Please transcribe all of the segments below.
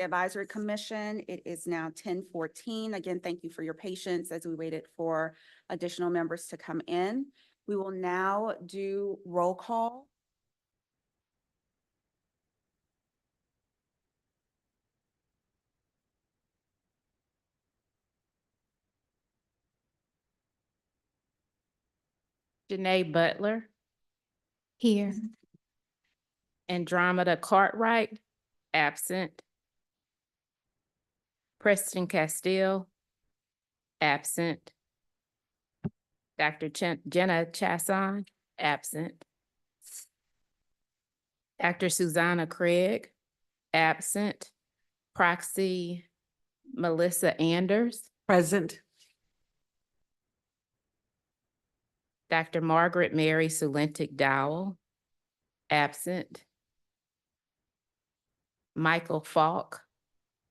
Advisory Commission. It is now 10:14. Again, thank you for your patience as we waited for additional members to come in. We will now do roll call. Janae Butler, Here. Andromeda Cartwright, absent. Preston Castile, absent. Dr. Jenna Chasson, absent. Dr. Susanna Craig, absent. Proxy Melissa Anders, Present. Dr. Margaret Mary Sulentic Dowell, absent. Michael Falk,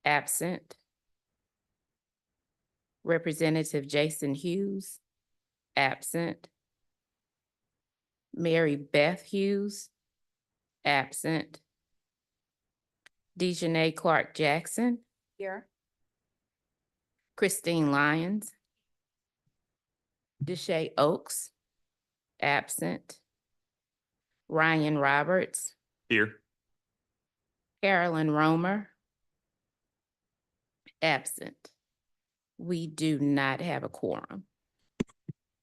absent. Representative Jason Hughes, absent. Mary Beth Hughes, absent. Dejanay Clark Jackson, Here. Christine Lyons, Deshae Oaks, absent. Ryan Roberts, Here. Carolyn Romer, absent. We do not have a quorum.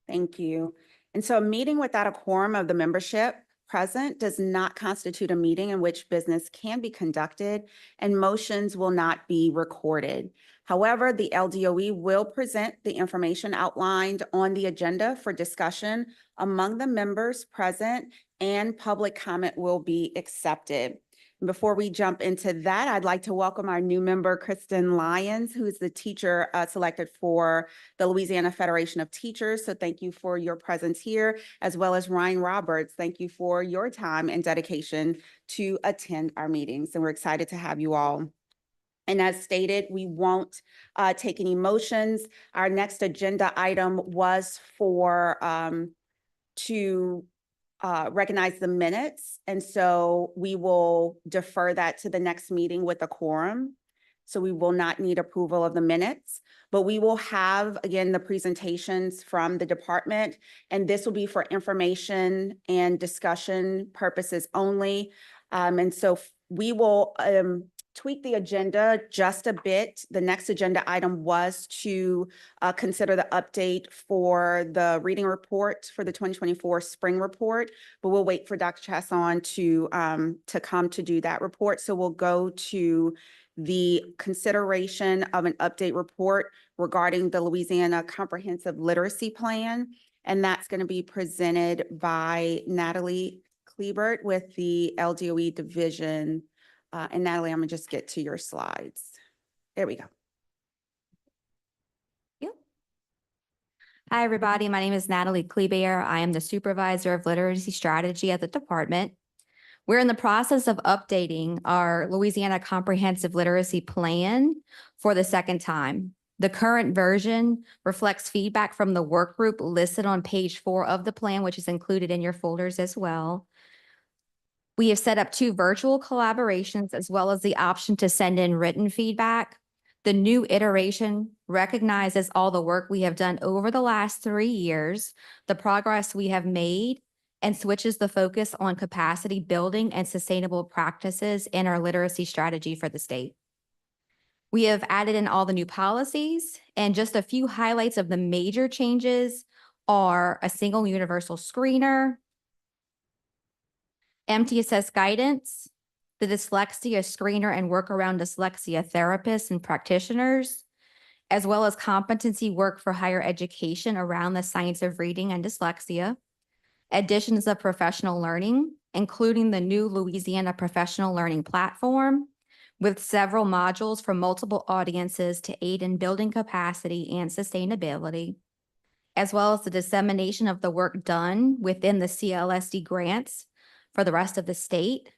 Thank you. And so a meeting without a quorum of the membership present does not constitute a meeting in which business can be conducted and motions will not be recorded. However, the LDOE will present the information outlined on the agenda for discussion among the members present, and public comment will be accepted. Before we jump into that, I'd like to welcome our new member, Kristen Lyons, who is the teacher selected for the Louisiana Federation of Teachers. So thank you for your presence here, as well as Ryan Roberts. Thank you for your time and dedication to attend our meetings. And we're excited to have you all. And as stated, we won't take any motions. Our next agenda item was for to recognize the minutes. And so we will defer that to the next meeting with a quorum. So we will not need approval of the minutes, but we will have, again, the presentations from the department. And this will be for information and discussion purposes only. And so we will tweak the agenda just a bit. The next agenda item was to consider the update for the reading report for the 2024 spring report, but we'll wait for Dr. Chasson to come to do that report. So we'll go to the consideration of an update report regarding the Louisiana Comprehensive Literacy Plan. And that's going to be presented by Natalie Klebert with the LDOE division. And Natalie, I'm gonna just get to your slides. There we go. Hi, everybody. My name is Natalie Klebert. I am the supervisor of literacy strategy at the department. We're in the process of updating our Louisiana Comprehensive Literacy Plan for the second time. The current version reflects feedback from the work group listed on page 4 of the plan, which is included in your folders as well. We have set up 2 virtual collaborations as well as the option to send in written feedback. The new iteration recognizes all the work we have done over the last 3 years, the progress we have made, and switches the focus on capacity building and sustainable practices in our literacy strategy for the state. We have added in all the new policies, and just a few highlights of the major changes are a single universal screener, MTSS guidance, the dyslexia screener and workaround dyslexia therapists and practitioners, as well as competency work for higher education around the science of reading and dyslexia, additions of professional learning, including the new Louisiana Professional Learning Platform, with several modules for multiple audiences to aid in building capacity and sustainability, as well as the dissemination of the work done within the CLSD grants for the rest of the state.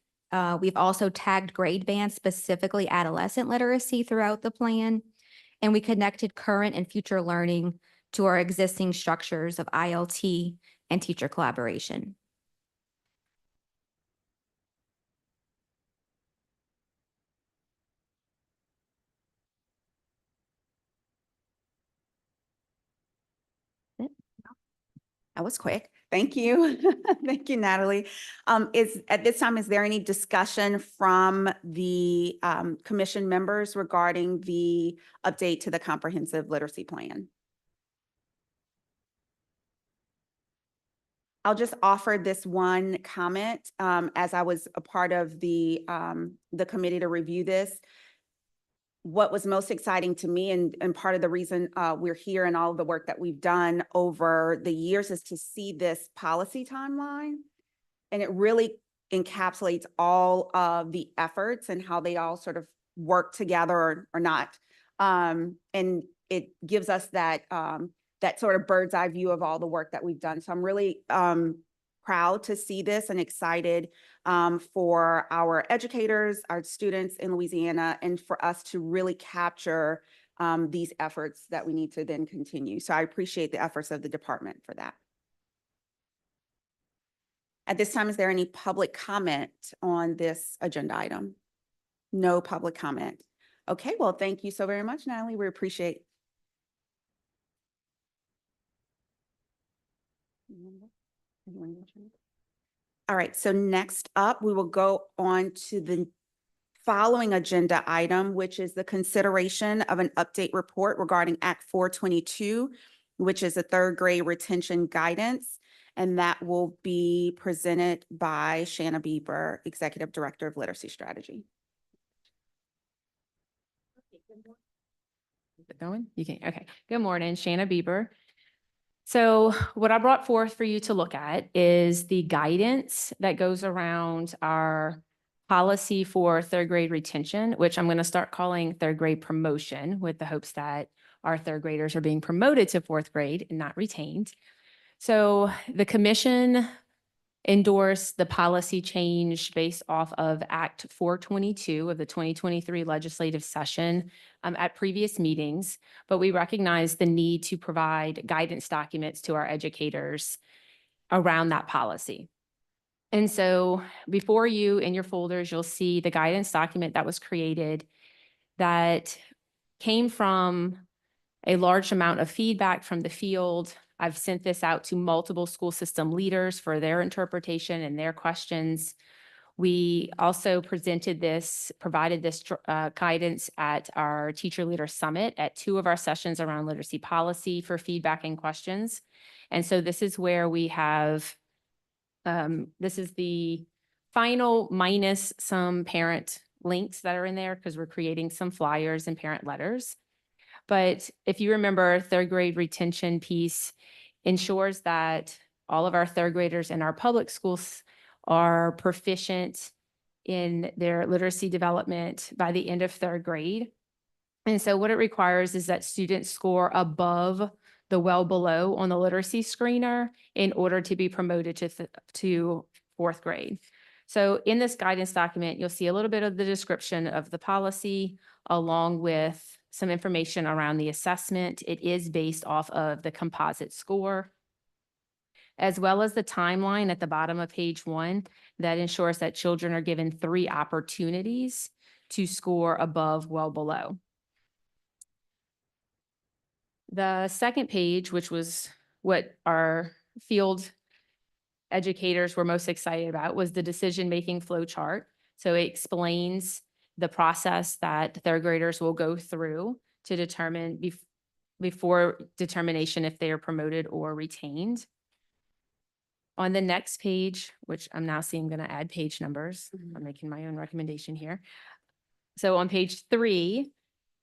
We've also tagged grade bands, specifically adolescent literacy, throughout the plan, and we connected current and future learning to our existing structures of ILT and teacher collaboration. That was quick. Thank you. Thank you, Natalie. At this time, is there any discussion from the commission members regarding the update to the comprehensive literacy plan? I'll just offer this one comment, as I was a part of the committee to review this. What was most exciting to me and part of the reason we're here and all of the work that we've done over the years is to see this policy timeline. And it really encapsulates all of the efforts and how they all sort of work together or not. And it gives us that that sort of bird's eye view of all the work that we've done. So I'm really proud to see this and excited for our educators, our students in Louisiana, and for us to really capture these efforts that we need to then continue. So I appreciate the efforts of the department for that. At this time, is there any public comment on this agenda item? No public comment. Okay, well, thank you so very much, Natalie. We appreciate. All right, so next up, we will go on to the following agenda item, which is the consideration of an update report regarding Act 422, which is a third grade retention guidance. And that will be presented by Shanna Bieber, Executive Director of Literacy Strategy. Is it going? You can, okay. Good morning, Shanna Bieber. So what I brought forth for you to look at is the guidance that goes around our policy for third grade retention, which I'm going to start calling third grade promotion with the hopes that our third graders are being promoted to fourth grade and not retained. So the commission endorsed the policy change based off of Act 422 of the 2023 legislative session at previous meetings, but we recognize the need to provide guidance documents to our educators around that policy. And so before you in your folders, you'll see the guidance document that was created that came from a large amount of feedback from the field. I've sent this out to multiple school system leaders for their interpretation and their questions. We also provided this guidance at our Teacher Leader Summit at 2 of our sessions around literacy policy for feedback and questions. And so this is where we have, this is the final minus some parent links that are in there because we're creating some flyers and parent letters. But if you remember, third grade retention piece ensures that all of our third graders in our public schools are proficient in their literacy development by the end of third grade. And so what it requires is that students score above the well below on the literacy screener in order to be promoted to fourth grade. So in this guidance document, you'll see a little bit of the description of the policy along with some information around the assessment. It is based off of the composite score, as well as the timeline at the bottom of page 1 that ensures that children are given 3 opportunities to score above well below. The second page, which was what our field educators were most excited about, was the decision-making flow chart. So it explains the process that third graders will go through to determine before determination if they are promoted or retained. On the next page, which I'm now seeing, I'm going to add page numbers. I'm making my own recommendation here. So on page 3,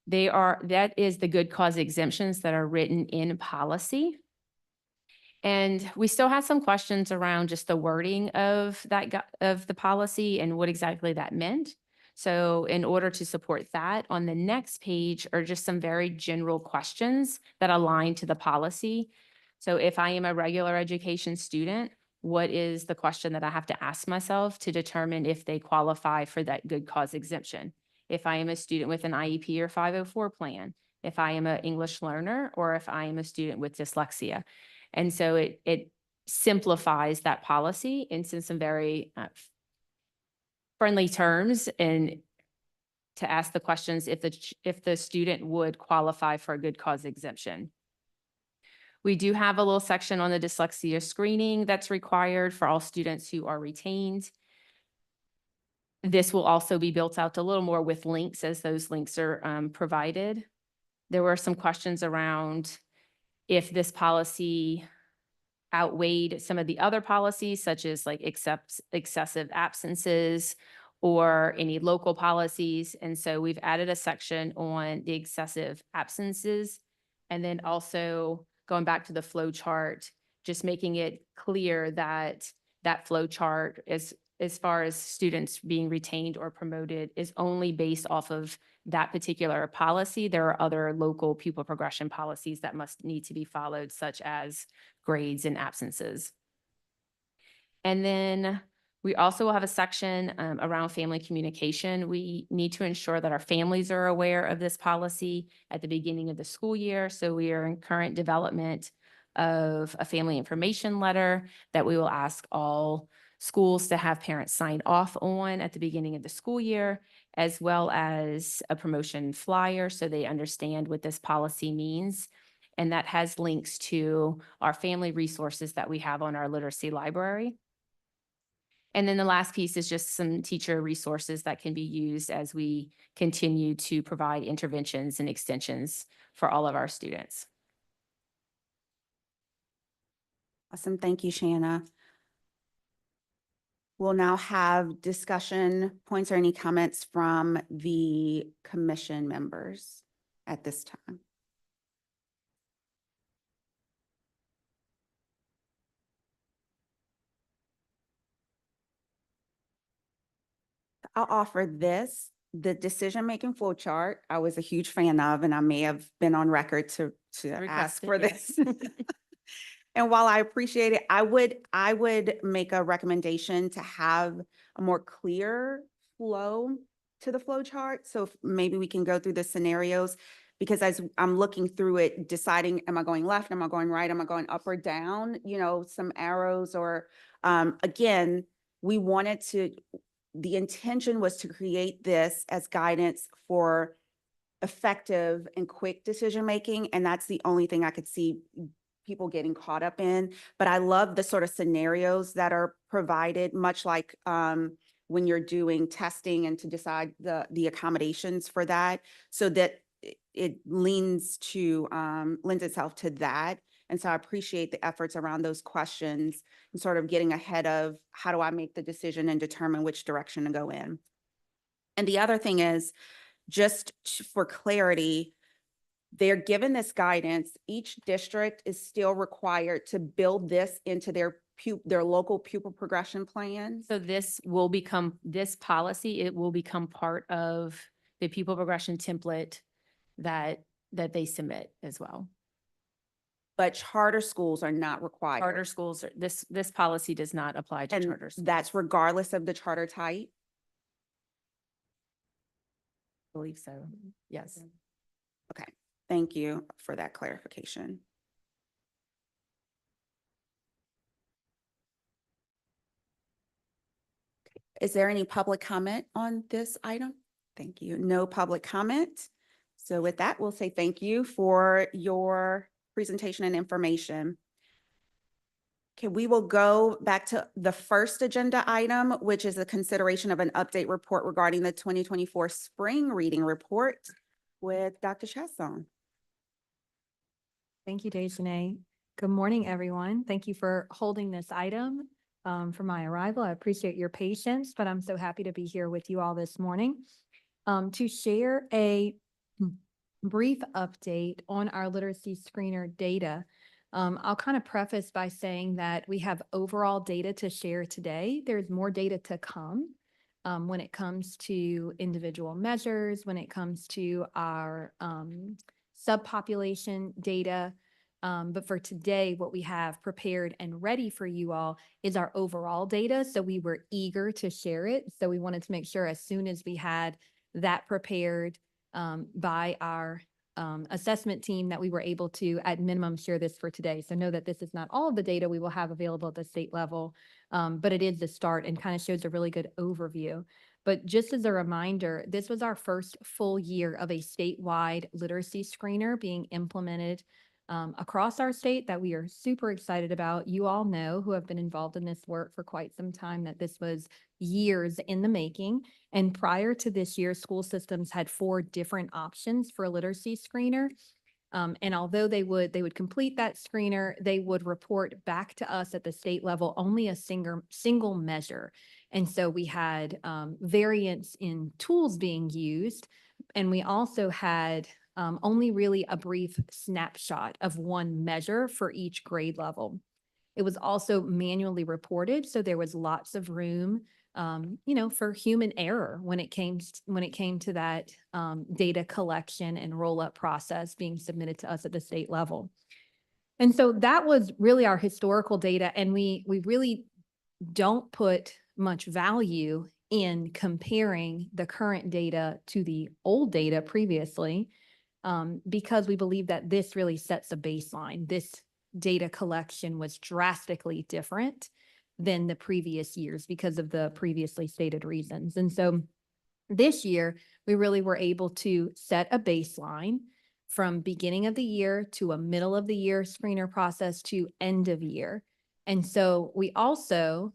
that is the good cause exemptions that are written in policy. And we still have some questions around just the wording of the policy and what exactly that meant. So in order to support that, on the next page are just some very general questions that align to the policy. So if I am a regular education student, what is the question that I have to ask myself to determine if they qualify for that good cause exemption? If I am a student with an IEP or 504 plan, if I am an English learner, or if I am a student with dyslexia. And so it simplifies that policy into some very friendly terms and to ask the questions if the student would qualify for a good cause exemption. We do have a little section on the dyslexia screening that's required for all students who are retained. This will also be built out a little more with links as those links are provided. There were some questions around if this policy outweighed some of the other policies, such as like excessive absences or any local policies. And so we've added a section on the excessive absences. And then also going back to the flow chart, just making it clear that that flow chart is, as far as students being retained or promoted, is only based off of that particular policy. There are other local pupil progression policies that must need to be followed, such as grades and absences. And then we also will have a section around family communication. We need to ensure that our families are aware of this policy at the beginning of the school year. So we are in current development of a family information letter that we will ask all schools to have parents sign off on at the beginning of the school year, as well as a promotion flyer so they understand what this policy means. And that has links to our family resources that we have on our literacy library. And then the last piece is just some teacher resources that can be used as we continue to provide interventions and extensions for all of our students. Awesome. Thank you, Shanna. We'll now have discussion points or any comments from the commission members at this time. I'll offer this, the decision-making flow chart. I was a huge fan of, and I may have been on record to ask Request it, for yes. this. And while I appreciate it, I would make a recommendation to have a more clear flow to the flow chart. So if maybe we can go through the scenarios, because as I'm looking through it, deciding, am I going left? Am I going right? Am I going up or down? You know, some arrows or, again, we wanted to, the intention was to create this as guidance for effective and quick decision-making. And that's the only thing I could see people getting caught up in. But I love the sort of scenarios that are provided, much like when you're doing testing and to decide the accommodations for that, so that it lends itself to that. And so I appreciate the efforts around those questions and sort of getting ahead of how do I make the decision and determine which direction to go in. And the other thing is, just for clarity, they're given this guidance. Each district is still required to build this into their local pupil progression plan. So this will become, this policy, it will become part of the pupil progression template that they submit as well. But charter schools are not required. Charter schools, this policy does not apply to And charter schools. that's regardless of the charter type. I believe so, yes. Okay, thank you for that clarification. Is there any public comment on this item? Thank you. No public comment. So with that, we'll say thank you for your presentation and information. Okay, we will go back to the first agenda item, which is the consideration of an update report regarding the 2024 spring reading report with Dr. Chasson. Thank you, Dejanay. Good morning, everyone. Thank you for holding this item for my arrival. I appreciate your patience, but I'm so happy to be here with you all this morning to share a brief update on our literacy screener data. I'll kind of preface by saying that we have overall data to share today. There's more data to come when it comes to individual measures, when it comes to our subpopulation data. But for today, what we have prepared and ready for you all is our overall data. So we were eager to share it. So we wanted to make sure as soon as we had that prepared by our assessment team that we were able to, at minimum, share this for today. So know that this is not all of the data we will have available at the state level, but it is the start and kind of shows a really good overview. But just as a reminder, this was our first full year of a statewide literacy screener being implemented across our state that we are super excited about. You all know, who have been involved in this work for quite some time, that this was years in the making. And prior to this year, school systems had 4 different options for a literacy screener. And although they would complete that screener, they would report back to us at the state level only a single measure. And so we had variance in tools being used, and we also had only really a brief snapshot of one measure for each grade level. It was also manually reported, so there was lots of room, for human error when it came to that data collection and roll-up process being submitted to us at the state level. And so that was really our historical data, and we really don't put much value in comparing the current data to the old data previously, because we believe that this really sets a baseline. This data collection was drastically different than the previous years because of the previously stated reasons. And so this year, we really were able to set a baseline from beginning of the year to a middle of the year screener process to end of year. And so we also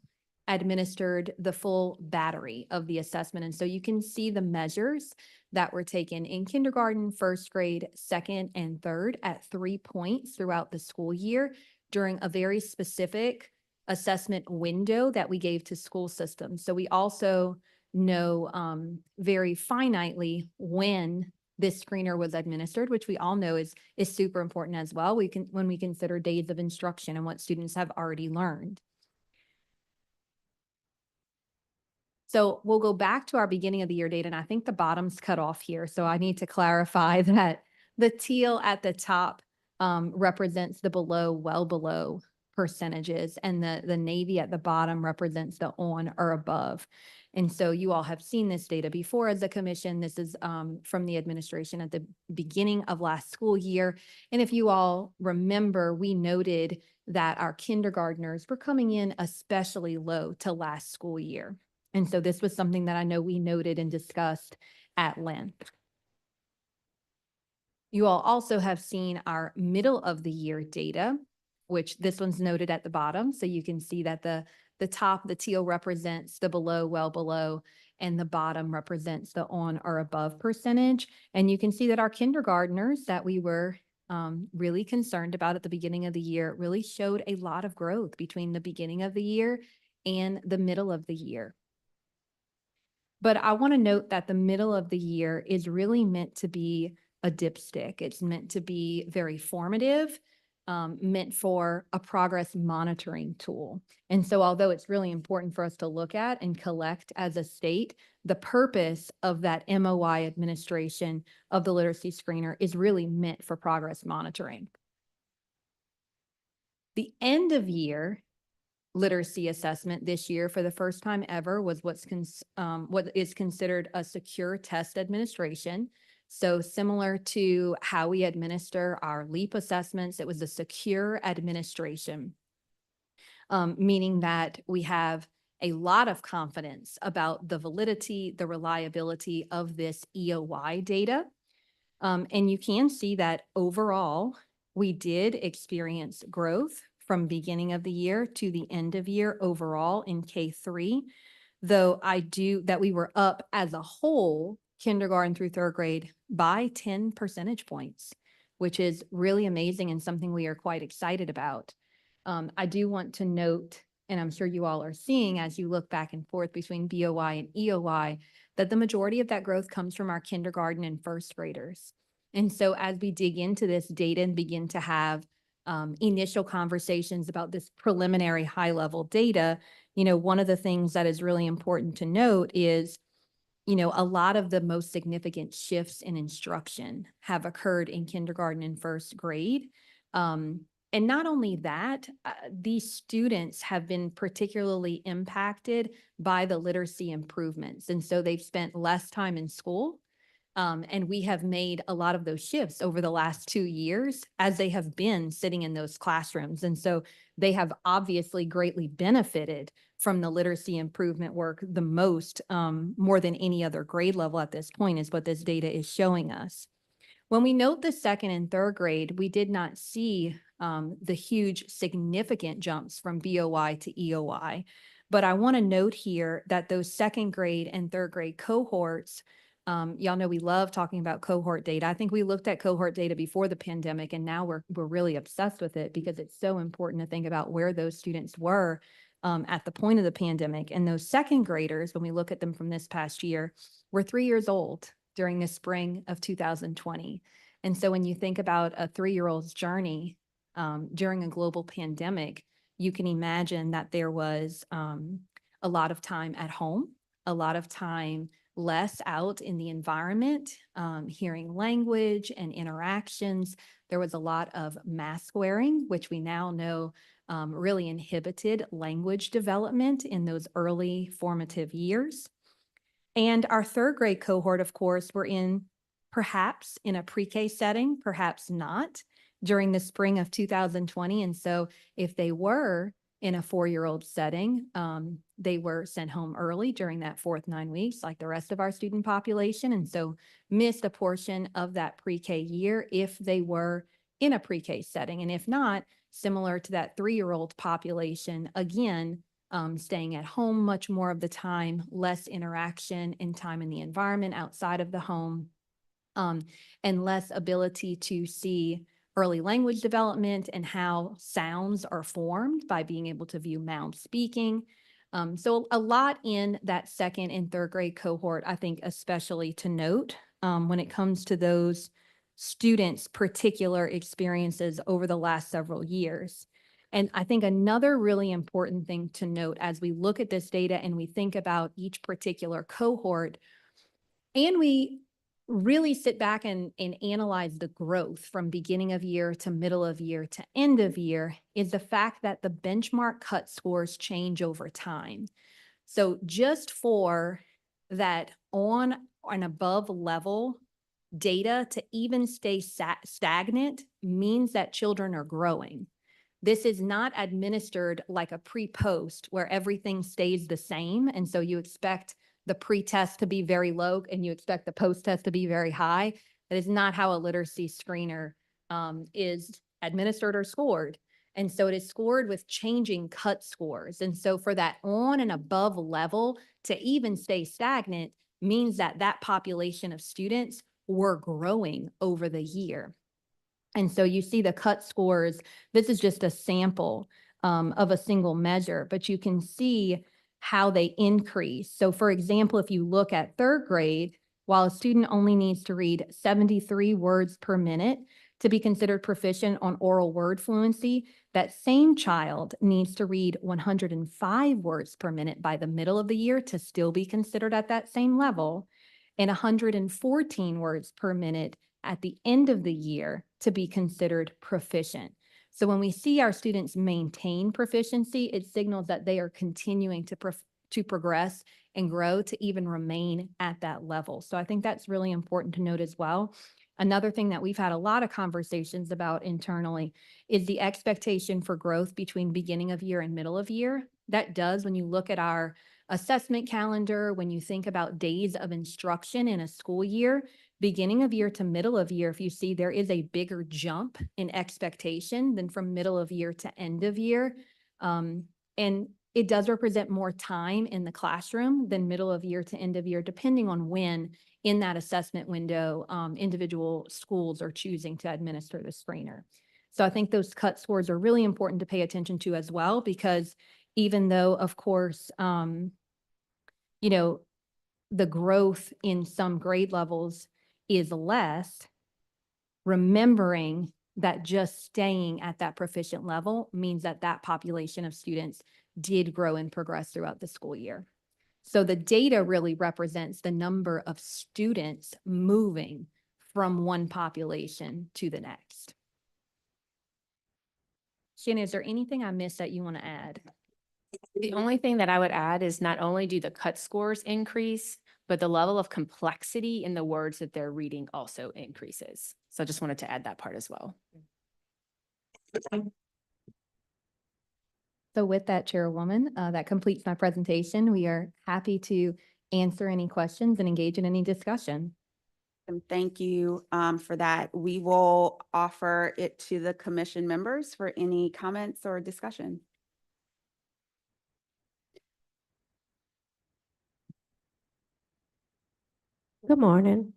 administered the full battery of the assessment. And so you can see the measures that were taken in kindergarten, first grade, second, and third at 3 points throughout the school year during a very specific assessment window that we gave to school systems. So we also know very finitely when this screener was administered, which we all know is super important as well. When we consider days of instruction and what students have already learned. So we'll go back to our beginning of the year data, and I think the bottom's cut off here. So I need to clarify that the teal at the top represents the well below percentages, and the navy at the bottom represents the on or above. And so you all have seen this data before as a commission. This is from the administration at the beginning of last school year. And if you all remember, we noted that our kindergartners were coming in especially low to last school year. And so this was something that I know we noted and discussed at length. You all also have seen our middle of the year data, which this one's noted at the bottom. So you can see that the top, the teal, represents the well below, and the bottom represents the on or above percentage. And you can see that our kindergartners that we were really concerned about at the beginning of the year really showed a lot of growth between the beginning of the year and the middle of the year. But I want to note that the middle of the year is really meant to be a dipstick. It's meant to be very formative, meant for a progress monitoring tool. And so although it's really important for us to look at and collect as a state, the purpose of that MOI administration of the literacy screener is really meant for progress monitoring. The end of year literacy assessment this year, for the first time ever, was what is considered a secure test administration. So similar to how we administer our LEAP assessments, it was a secure administration, meaning that we have a lot of confidence about the validity, the reliability of this EOY data. And you can see that overall, we did experience growth from beginning of the year to the end of year overall in K3, though that we were up as a whole, kindergarten through third grade, by 10 percentage points, which is really amazing and something we are quite excited about. I do want to note, and I'm sure you all are seeing as you look back and forth between BOY and EOY, that the majority of that growth comes from our kindergarten and first graders. And so as we dig into this data and begin to have initial conversations about this preliminary high-level data, one of the things that is really important to note is, a lot of the most significant shifts in instruction have occurred in kindergarten and first grade. And not only that, these students have been particularly impacted by the literacy improvements. And so they've spent less time in school. And we have made a lot of those shifts over the last 2 years as they have been sitting in those classrooms. And so they have obviously greatly benefited from the literacy improvement work the most, more than any other grade level at this point, is what this data is showing us. When we note the second and third grade, we did not see the huge significant jumps from BOI to EOI. But I want to note here that those second grade and third grade cohorts, y'all know we love talking about cohort data. I think we looked at cohort data before the pandemic, and now we're really obsessed with it because it's so important to think about where those students were at the point of the pandemic. And those second graders, when we look at them from this past year, were 3 years old during the spring of 2020. And so when you think about a 3-year-old's journey during a global pandemic, you can imagine that there was a lot of time at home, a lot of time less out in the environment, hearing language and interactions. There was a lot of mask wearing, which we now know really inhibited language development in those early formative years. And our third grade cohort, of course, were perhaps in a pre-K setting, perhaps not, during the spring of 2020. And so if they were in a 4-year-old setting, they were sent home early during that 4th 9 weeks, like the rest of our student population. And so missed a portion of that pre-K year if they were in a pre-K setting. And if not, similar to that 3-year-old population, again, staying at home much more of the time, less interaction and time in the environment outside of the home, and less ability to see early language development and how sounds are formed by being able to view mouth speaking. So a lot in that second and third grade cohort, I think, especially to note when it comes to those students' particular experiences over the last several years. And I think another really important thing to note as we look at this data and we think about each particular cohort, and we really sit back and analyze the growth from beginning of year to middle of year to end of year, is the fact that the benchmark cut scores change over time. So just for that on and above level data to even stay stagnant means that children are growing. This is not administered like a pre-post where everything stays the same. And so you expect the pre-test to be very low and you expect the post-test to be very high. That is not how a literacy screener is administered or scored. And so it is scored with changing cut scores. And so for that on and above level to even stay stagnant means that that population of students were growing over the year. And so you see the cut scores. This is just a sample of a single measure, but you can see how they increase. So for example, if you look at third grade, while a student only needs to read 73 words per minute to be considered proficient on oral word fluency, that same child needs to read 105 words per minute by the middle of the year to still be considered at that same level, and 114 words per minute at the end of the year to be considered proficient. So when we see our students maintain proficiency, it signals that they are continuing to progress and grow to even remain at that level. So I think that's really important to note as well. Another thing that we've had a lot of conversations about internally is the expectation for growth between beginning of year and middle of year. That does, when you look at our assessment calendar, when you think about days of instruction in a school year, beginning of year to middle of year, if you see there is a bigger jump in expectation than from middle of year to end of year. And it does represent more time in the classroom than middle of year to end of year, depending on when in that assessment window individual schools are choosing to administer the screener. So I think those cut scores are really important to pay attention to as well, because even though, of course, you know, the growth in some grade levels is less, remembering that just staying at that proficient level means that that population of students did grow and progress throughout the school year. So the data really represents the number of students moving from one population to the next. Shannon, is there anything I missed that you want to add? The only thing that I would add is not only do the cut scores increase, but the level of complexity in the words that they're reading also increases. So I just wanted to add that part as well. So with that, Chairwoman, that completes my presentation. We are happy to answer any questions and engage in any discussion. And thank you for that. We will offer it to the commission members for any comments or discussion. Good morning.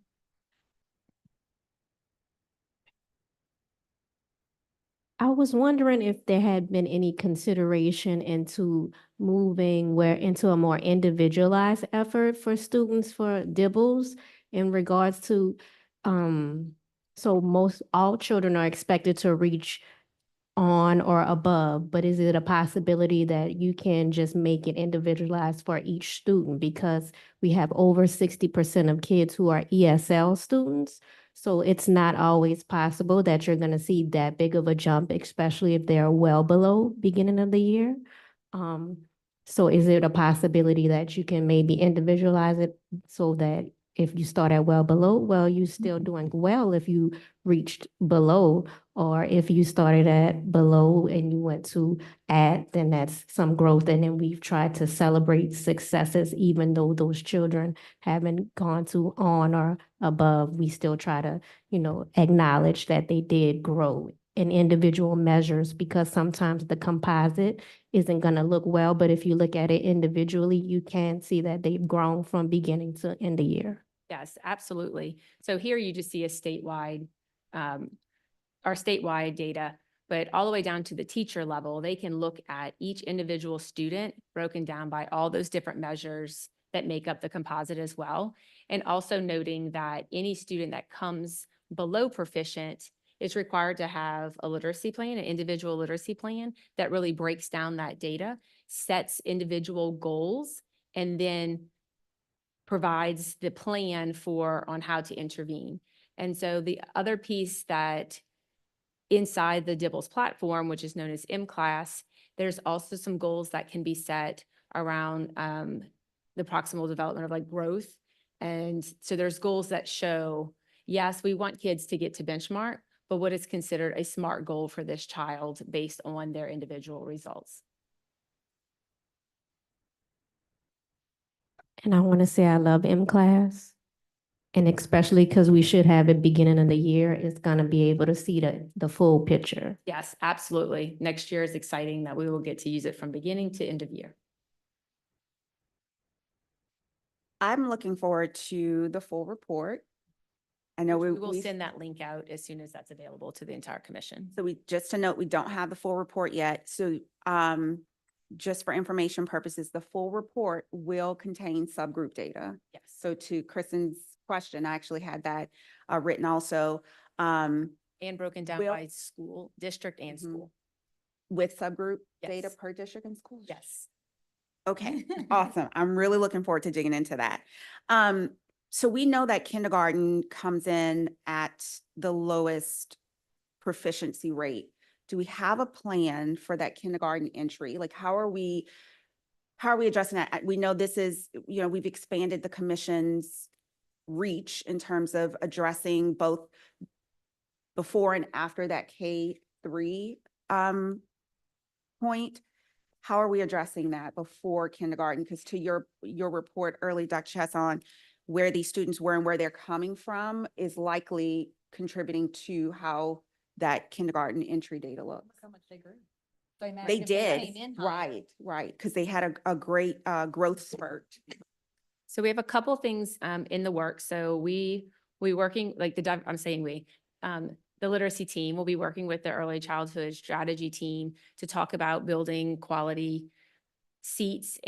I was wondering if there had been any consideration into moving into a more individualized effort for students for DIBELS in regards to, so all children are expected to reach on or above, but is it a possibility that you can just make it individualized for each student? Because we have over 60% of kids who are ESL students. So it's not always possible that you're gonna see that big of a jump, especially if they're well below beginning of the year. So is it a possibility that you can maybe individualize it so that if you start at well below, well, you're still doing well if you reached below, or if you started at below and you went to at, then that's some growth. And then we've tried to celebrate successes, even though those children haven't gone to on or above. We still try to, acknowledge that they did grow in individual measures, because sometimes the composite isn't going to look well. But if you look at it individually, you can see that they've grown from beginning to end of year. Yes, absolutely. So here you just see a statewide, our statewide data, but all the way down to the teacher level, they can look at each individual student broken down by all those different measures that make up the composite as well. And also noting that any student that comes below proficient is required to have a literacy plan, an individual literacy plan that really breaks down that data, sets individual goals, and then provides the plan on how to intervene. And so the other piece that inside the DIBELS platform, which is known as M-Class, there's also some goals that can be set around the proximal development of like growth. And so there's goals that show, yes, we want kids to get to benchmark, but what is considered a SMART goal for this child based on their individual results. And I want to say I love M-Class. And especially because we should have it beginning of the year, it's going to be able to see the full picture. Yes, absolutely. Next year is exciting that we will get to use it from beginning to end of year. I'm looking forward to the full report. I know We will send that link out as soon as that's available to the entire commission. So just to note, we don't have the full report yet. So just for information purposes, the full report will contain subgroup data. Yes. So to Kristen's question, I actually had that written also. And broken down Will- by school, district and Mhm. school. With subgroup data Yes. per district and school? Yes. Okay, awesome. I'm really looking forward to digging into that. So we know that kindergarten comes in at the lowest proficiency rate. Do we have a plan for that kindergarten entry? Like, how are we addressing that? We know this is, we've expanded the commission's reach in terms of addressing both before and after that K-3 point. How are we addressing that before kindergarten? Because to your report early, Dr. Chasson, where these students were and where they're coming from is likely contributing to how that kindergarten entry data looks. How much they grew. They did, right, because they had a great growth spurt. So we have a couple things in the works. So we working like the literacy team will be working with the early childhood strategy team to talk about building quality seats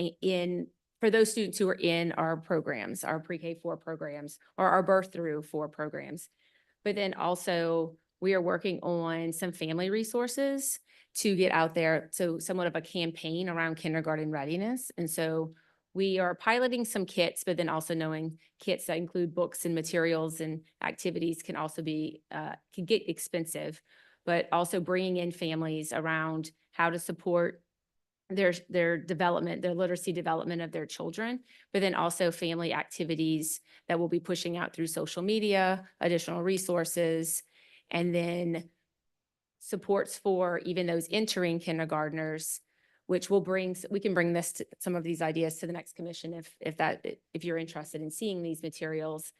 for those students who are in our programs, our pre-K-4 programs, or our birth through 4 programs. But then also we are working on some family resources to get out there. So somewhat of a campaign around kindergarten readiness. And so we are piloting some kits, but then also knowing kits that include books and materials and activities can also be, can get expensive, but also bringing in families around how to support their development, their literacy development of their children, but then also family activities that we'll be pushing out through social media, additional resources, and then supports for even those entering kindergartners, which we can bring some of these ideas to the next commission if you're interested in seeing these materials,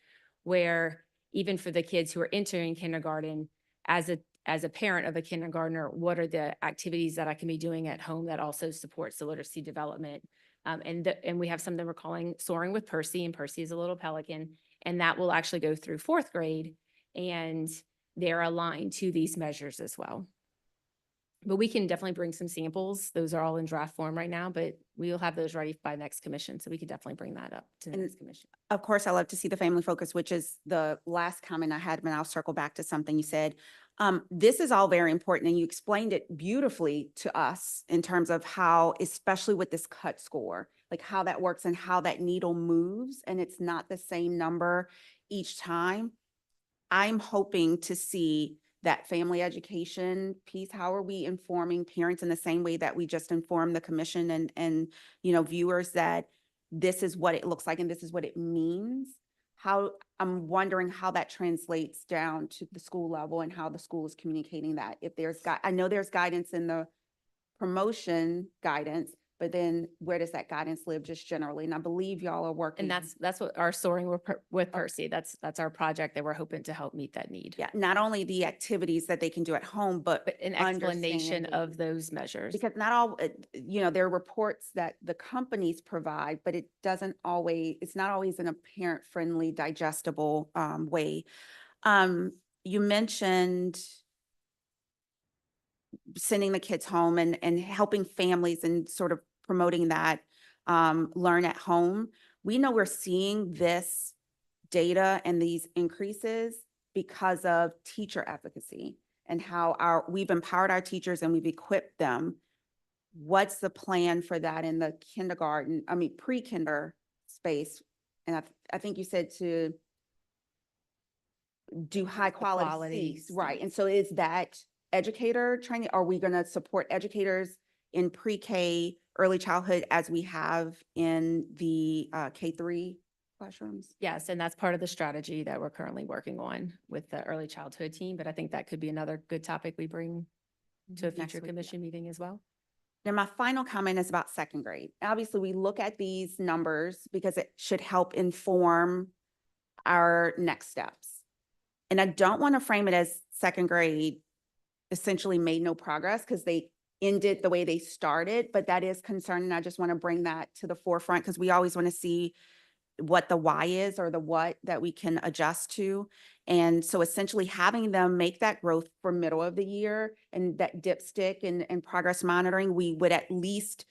where even for the kids who are entering kindergarten, as a parent of a kindergartner, what are the activities that I can be doing at home that also supports the literacy development? And we have something we're calling Soaring with Percy, and Percy is a little pelican, and that will actually go through fourth grade, and they're aligned to these measures as well. But we can definitely bring some samples. Those are all in draft form right now, but we'll have those ready by next commission. So we could definitely bring that up to the And next commission. Of course, I love to see the family focus, which is the last comment I had, and I'll circle back to something you said. This is all very important, and you explained it beautifully to us in terms of how, especially with this cut score, like how that works and how that needle moves, and it's not the same number each time. I'm hoping to see that family education piece. How are we informing parents in the same way that we just informed the commission and viewers that this is what it looks like and this is what it means? How, I'm wondering how that translates down to the school level and how the school is communicating that. If there's, I know there's guidance in the promotion guidance, but then where does that guidance live just generally? And I believe y'all are working. And that's what our Soaring with Percy, that's our project that we're hoping to help meet that need. Yeah, not only the activities that they can do at home, but But an explanation understanding. of those measures. Because not all, there are reports that the companies provide, but it doesn't always, it's not always in a parent-friendly, digestible way. You mentioned sending the kids home and helping families and sort of promoting that learn at home. We know we're seeing this data and these increases because of teacher advocacy and how we've empowered our teachers and we've equipped them. What's the plan for that in the kindergarten, pre-kinder space? And I think you said to do high quality quality seats, right? And so is that educator training? Are we going to support educators in pre-K, early childhood as we have in the K-3 classrooms? Yes, and that's part of the strategy that we're currently working on with the early childhood team. But I think that could be another good topic we bring to a Next future week, yeah. commission meeting as well. Now, my final comment is about second grade. Obviously, we look at these numbers because it should help inform our next steps. And I don't want to frame it as second grade essentially made no progress because they ended the way they started, but that is concerning. I just want to bring that to the forefront because we always want to see what the why is or the what that we can adjust to. And so essentially having them make that growth for middle of the year and that dipstick and progress monitoring, we would at least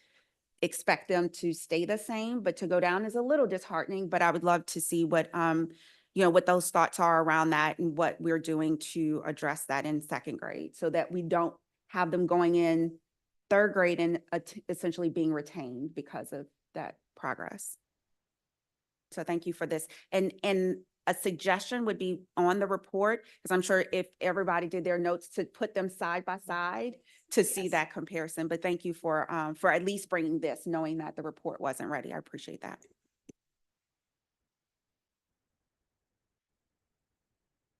expect them to stay the same, but to go down is a little disheartening, but I would love to see what, what those thoughts are around that and what we're doing to address that in second grade so that we don't have them going in third grade and essentially being retained because of that progress. So thank you for this. And a suggestion would be on the report, because I'm sure if everybody did their notes to put them side by side to see Yes. that comparison. But thank you for at least bringing this, knowing that the report wasn't ready. I appreciate that.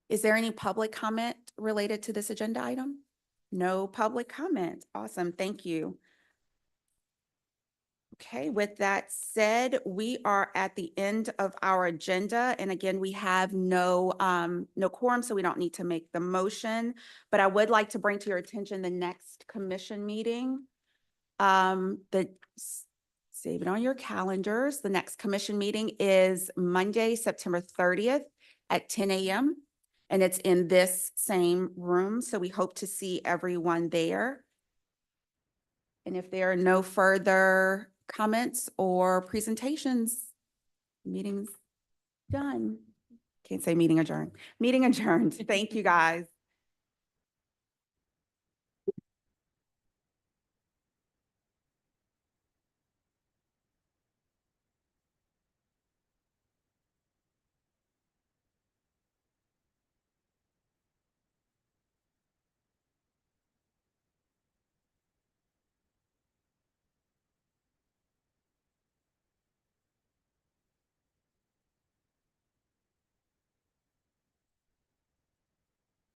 Is there any public comment related to this agenda item? No public comment. Awesome. Thank you. Okay, with that said, we are at the end of our agenda. And again, we have no quorum, so we don't need to make the motion. But I would like to bring to your attention the next commission meeting. Save it on your calendars. The next commission meeting is Monday, September 30th at 10 a.m. And it's in this same room. So we hope to see everyone there. And if there are no further comments or presentations, meeting's done. Can't say meeting adjourned. Meeting adjourned. Thank you, guys.